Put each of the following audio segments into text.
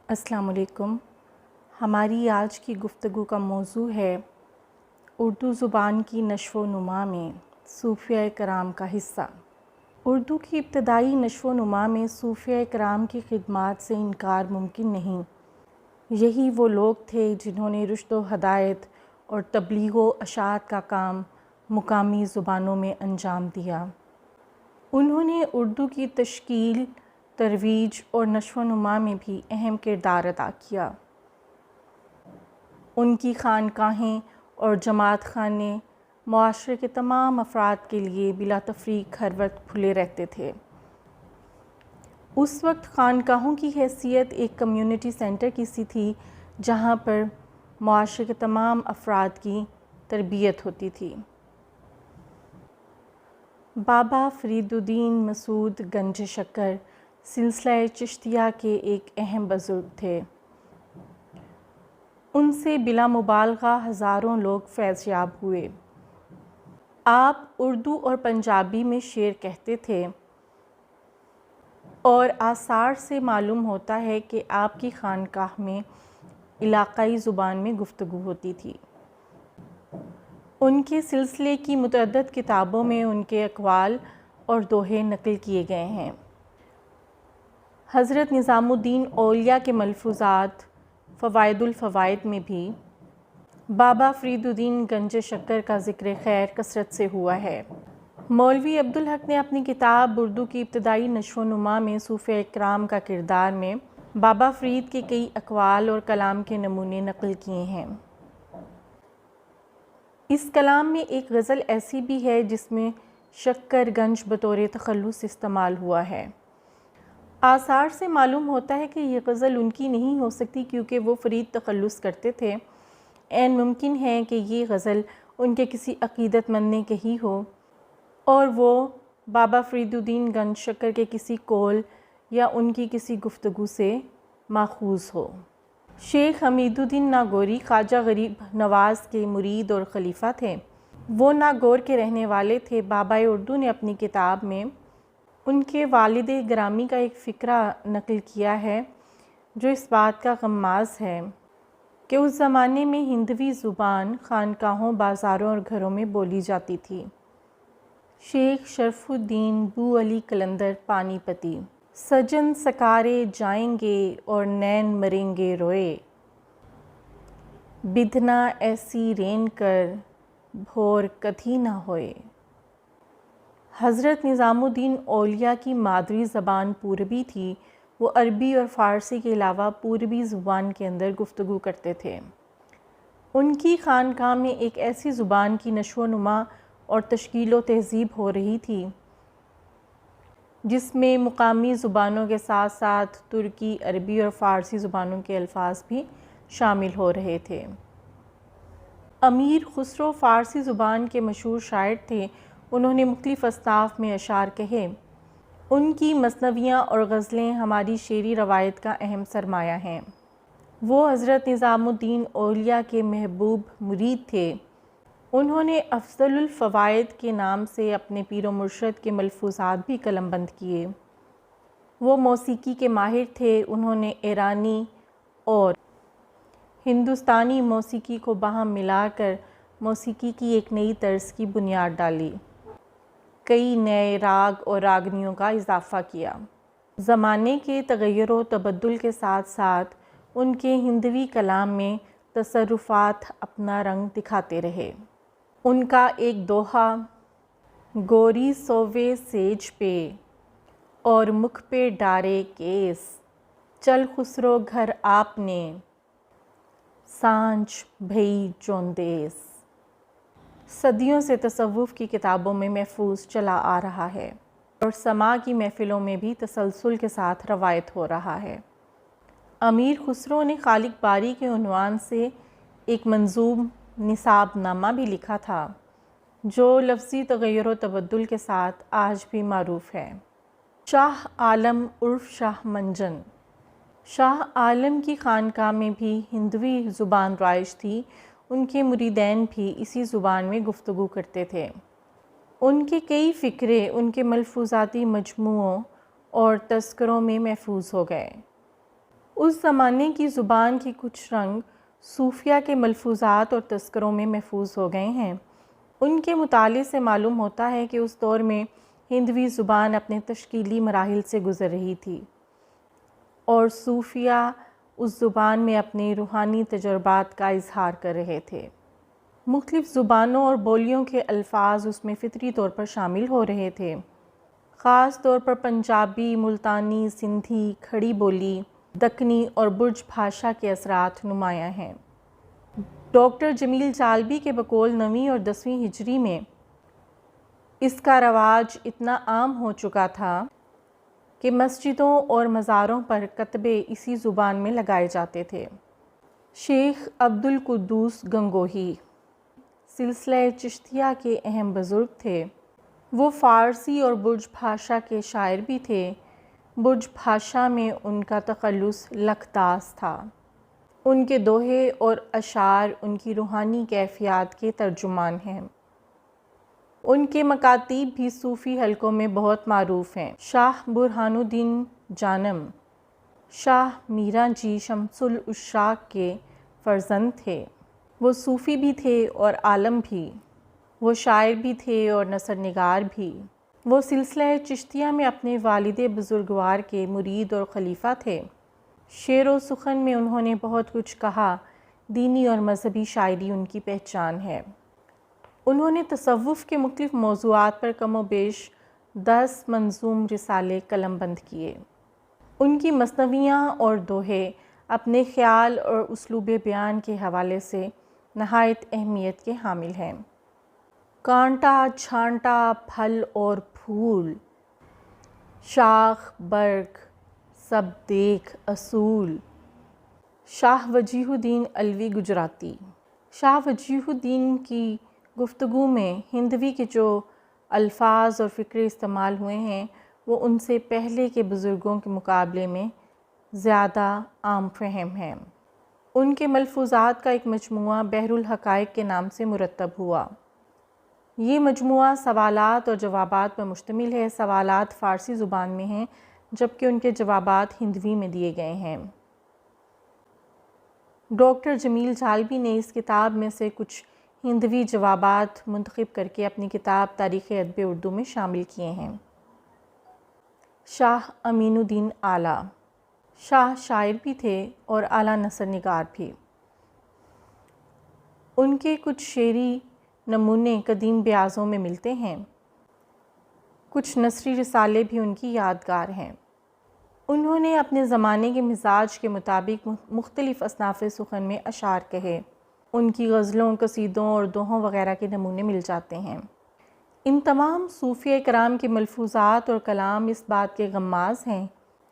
السلام علیکم۔ ہماری آج کی گفتگو کا موضوع ہے اردو زبان کی نشو و نما میں صوفیہ کرام کا حصہ۔ اردو کی ابتدائی نشو و نما میں صوفیہ کرام کی خدمات سے انکار ممکن نہیں۔ یہی وہ لوگ تھے جنہوں نے رشد و ہدایت اور تبلیغ و اشاعت کا کام مقامی زبانوں میں انجام دیا۔ انہوں نے اردو کی تشکیل، ترویج اور نشو و نما میں بھی اہم کردار ادا کیا۔ ان کی خانقاہیں اور جماعت خانے معاشرے کے تمام افراد کے لیے بلا تفریق ہر وقت کھلے رہتے تھے۔ اس وقت خانقاہوں کی حیثیت ایک کمیونٹی سینٹر کی سی تھی جہاں پر معاشرے کے تمام افراد کی تربیت ہوتی تھی۔ بابا فرید الدین مسعود گنج شکر سلسلہ چشتیہ کے ایک اہم بزرگ تھے۔ ان سے بلا مبالغہ ہزاروں لوگ فیض یاب ہوئے۔ آپ اردو اور پنجابی میں شعر کہتے تھے اور آثار سے معلوم ہوتا ہے کہ آپ کی خانقاہ میں علاقائی زبان میں گفتگو ہوتی تھی۔ ان کے سلسلے کی متعدد کتابوں میں ان کے اقوال اور دوہے نقل کیے گئے ہیں۔ حضرت نظام الدین اولیاء کے ملفوظات فوائد الفوائد میں بھی بابا فرید الدین گنج شکر کا ذکر خیر کثرت سے ہوا ہے۔ مولوی عبدالحق نے اپنی کتاب اردو کی ابتدائی نشو و نما میں صوفیہ کرام کا کردار میں بابا فرید کے کئی اقوال اور کلام کے نمونے نقل کیے ہیں۔ اس کلام میں ایک غزل ایسی بھی ہے جس میں شکر گنج بطور تخلص استعمال ہوا ہے۔ آثار سے معلوم ہوتا ہے کہ یہ غزل ان کی نہیں ہو سکتی کیونکہ وہ فرید تخلص کرتے تھے۔ عین ممکن ہے کہ یہ غزل ان کے کسی عقیدت مند نے کہی ہو اور وہ بابا فرید الدین گنج شکر کے کسی قول یا ان کی کسی گفتگو سے ماخوذ ہو۔ شیخ حمید الدین ناگوری خواجہ غریب نواز کے مرید اور خلیفہ تھے۔ وہ ناگور کے رہنے والے تھے۔ بابا اردو نے اپنی کتاب میں ان کے والد گرامی کا ایک فقرہ نقل کیا ہے جو اس بات کا غماز ہے کہ اس زمانے میں ہندوی زبان خانقاہوں، بازاروں اور گھروں میں بولی جاتی تھی۔ شیخ شرف الدین بو علی قلندر پانی پتی۔ سجن سکارے جائیں گے اور نین مریں گے روئے، بدھنا ایسی رین کر بھور کدھی نہ ہوئے۔ حضرت نظام الدین اولیاء کی مادری زبان پوربی تھی۔ وہ عربی اور فارسی کے علاوہ پوربی زبان کے اندر گفتگو کرتے تھے۔ ان کی خانقاہ میں ایک ایسی زبان کی نشو و نما اور تشکیل و تہذیب ہو رہی تھی جس میں مقامی زبانوں کے ساتھ ساتھ ترکی، عربی اور فارسی زبانوں کے الفاظ بھی شامل ہو رہے تھے۔ امیر خسرو فارسی زبان کے مشہور شاعر تھے۔ انہوں نے مختلف اصناف میں اشعار کہے۔ ان کی مثنویاں اور غزلیں ہماری شعری روایت کا اہم سرمایہ ہیں۔ وہ حضرت نظام الدین اولیاء کے محبوب مرید تھے۔ انہوں نے افضل الفوائد کے نام سے اپنے پیر و مرشد کے ملفوظات بھی قلم بند کیے۔ وہ موسیقی کے ماہر تھے۔ انہوں نے ایرانی اور ہندوستانی موسیقی کو باہم ملا کر موسیقی کی ایک نئی طرز کی بنیاد ڈالی۔ کئی نئے راگ اور راگنیوں کا اضافہ کیا۔ زمانے کے تغیر و تبدل کے ساتھ ساتھ ان کے ہندوی کلام میں تصرفات اپنا رنگ دکھاتے رہے۔ ان کا ایک دوہا گوری سووے سیج پہ اور مکھ پہ ڈارے کیس، چل خسرو گھر آپ نے سانجھ بھئی چوندیس، صدیوں سے تصوف کی کتابوں میں محفوظ چلا آ رہا ہے اور سماع کی محفلوں میں بھی تسلسل کے ساتھ روایت ہو رہا ہے۔ امیر خسرو نے خالق باری کے عنوان سے ایک منظوم نصاب نامہ بھی لکھا تھا جو لفظی تغیر و تبدل کے ساتھ آج بھی معروف ہے۔ شاہ عالم عرف شاہ منجن۔ شاہ عالم کی خانقاہ میں بھی ہندوی زبان رائج تھی۔ ان کے مریدین بھی اسی زبان میں گفتگو کرتے تھے۔ ان کے کئی فقرے ان کے ملفوظاتی مجموعوں اور تذکروں میں محفوظ ہو گئے۔ اس زمانے کی زبان کی کچھ رنگ صوفیہ کے ملفوظات اور تذکروں میں محفوظ ہو گئے ہیں۔ ان کے مطالعے سے معلوم ہوتا ہے کہ اس دور میں ہندوی زبان اپنے تشکیلی مراحل سے گزر رہی تھی اور صوفیہ اس زبان میں اپنے روحانی تجربات کا اظہار کر رہے تھے۔ مختلف زبانوں اور بولیوں کے الفاظ اس میں فطری طور پر شامل ہو رہے تھے۔ خاص طور پر پنجابی، ملتانی، سندھی، کھڑی بولی، دکنی اور برج بھاشا کے اثرات نمایاں ہیں۔ ڈاکٹر جمیل چالبی کے بقول 9ویں اور 10ویں ہجری میں اس کا رواج اتنا عام ہو چکا تھا کہ مسجدوں اور مزاروں پر کتبے اسی زبان میں لگائے جاتے تھے۔ شیخ عبدالقدوس گنگوہی سلسلہ چشتیہ کے اہم بزرگ تھے۔ وہ فارسی اور برج بھاشا کے شاعر بھی تھے۔ برج بھاشا میں ان کا تخلص لکھداس تھا۔ ان کے دوہے اور اشعار ان کی روحانی کیفیات کے ترجمان ہیں۔ ان کے مکاتیب بھی صوفی حلقوں میں بہت معروف ہیں۔ شاہ برہان الدین جانم شاہ میراں جی شمس العشاق کے فرزند تھے۔ وہ صوفی بھی تھے اور عالم بھی۔ وہ شاعر بھی تھے اور نثر نگار بھی۔ وہ سلسلہ چشتیہ میں اپنے والد بزرگوار کے مرید اور خلیفہ تھے۔ شعر و سخن میں انہوں نے بہت کچھ کہا۔ دینی اور مذہبی شاعری ان کی پہچان ہے۔ انہوں نے تصوف کے مختلف موضوعات پر کم و بیش 10 منظوم رسالے قلم بند کیے۔ ان کی مثنویاں اور دوہے اپنے خیال اور اسلوب بیان کے حوالے سے نہایت اہمیت کے حامل ہیں۔ کانٹا چھانٹا پھل اور پھول، شاخ برگ سب دیکھ اصول۔ شاہ وجیہ الدین علوی گجراتی شاہ وجیہ الدین کی گفتگو میں ہندوی کے جو الفاظ اور فقرے استعمال ہوئے ہیں وہ ان سے پہلے کے بزرگوں کے مقابلے میں زیادہ عام فہم ہیں۔ ان کے ملفوظات کا ایک مجموعہ بحر الحقائق کے نام سے مرتب ہوا۔ یہ مجموعہ سوالات اور جوابات پر مشتمل ہے۔ سوالات فارسی زبان میں ہیں جبکہ ان کے جوابات ہندوی میں دیے گئے ہیں۔ ڈاکٹر جمیل چالبی نے اس کتاب میں سے کچھ ہندوی جوابات منتخب کر کے اپنی کتاب تاریخ ادب اردو میں شامل کیے ہیں۔ شاہ امین الدین اعلیٰ شاہ شاعر بھی تھے اور اعلیٰ نثر نگار بھی۔ ان کے کچھ شعری نمونے قدیم بیاضوں میں ملتے ہیں۔ کچھ نثری رسالے بھی ان کی یادگار ہیں۔ انہوں نے اپنے زمانے کے مزاج کے مطابق مختلف اصناف سخن میں اشعار کہے۔ ان کی غزلوں، قصیدوں اور دوہوں وغیرہ کے نمونے مل جاتے ہیں۔ ان تمام صوفیہ کرام کے ملفوظات اور کلام اس بات کے غماز ہیں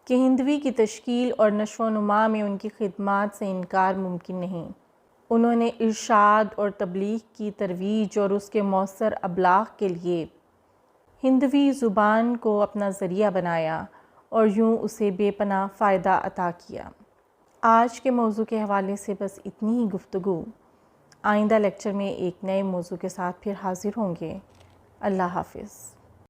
کہ ہندوی کی تشکیل اور نشو و نما میں ان کی خدمات سے انکار ممکن نہیں۔ انہوں نے ارشاد اور تبلیغ کی ترویج اور اس کے مؤثر ابلاغ کے لیے ہندوی زبان کو اپنا ذریعہ بنایا اور یوں اسے بے پناہ فائدہ عطا کیا۔ آج کے موضوع کے حوالے سے بس اتنی ہی گفتگو۔ آئندہ لیکچر میں ایک نئے موضوع کے ساتھ پھر حاضر ہوں گے۔ اللہ حافظ۔